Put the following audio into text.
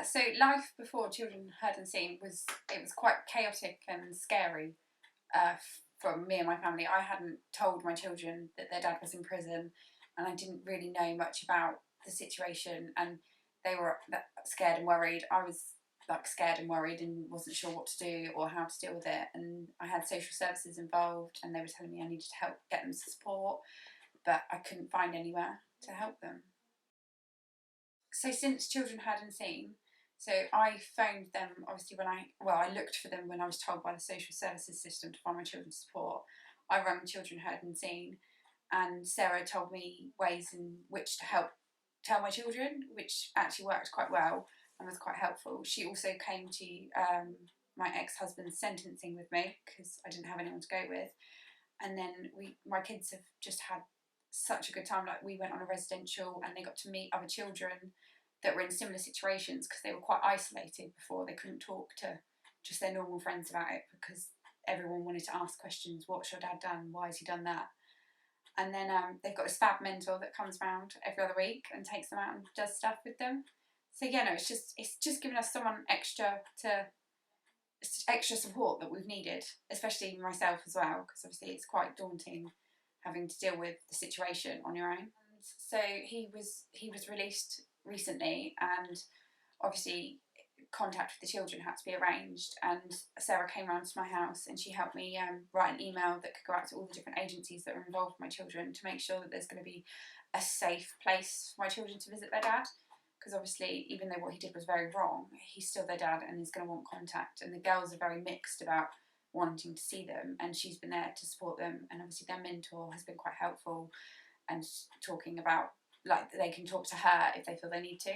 So life before Children Heard Unseen was quite chaotic and scary from me and my family. I hadn't told my children that their dad was in prison, and I didn't really know much about the situation, and they were scared and worried. I was scared and worried and wasn't sure what to do or how to deal with it, and I had social services involved, and they were telling me I needed to help get them support, but I couldn't find anywhere to help them. So since Children Heard Unseen, so I phoned them obviously when I looked for them when I was told by the social services system to find my children's support. I rang Children Heard Unseen, and Sarah told me ways in which to help tell my children, which actually worked quite well and was quite helpful. She also came to my ex-husband's sentencing with me because I didn't have anyone to go with, and then my kids have just had such a good time. Like, we went on a residential and they got to meet other children that were in similar situations because they were quite isolated before. They couldn't talk to just their normal friends about it because everyone wanted to ask questions. What's your dad done? Why has he done that? And then they've got a SPAB mentor that comes round every other week and takes them out and does stuff with them. So yeah, no, it's just giving us someone extra support that we've needed, especially myself as well, because obviously it's quite daunting having to deal with the situation on your own. And so he was released recently, and obviously contact with the children had to be arranged, and Sarah came round to my house and she helped me write an email that could go out to all the different agencies that are involved with my children to make sure that there's going to be a safe place for my children to visit their dad, because obviously even though what he did was very wrong, he's still their dad and he's going to want contact, and the girls are very mixed about wanting to see them, and she's been there to support them, and obviously their mentor has been quite helpful and talking about, like, they can talk to her if they feel they need to.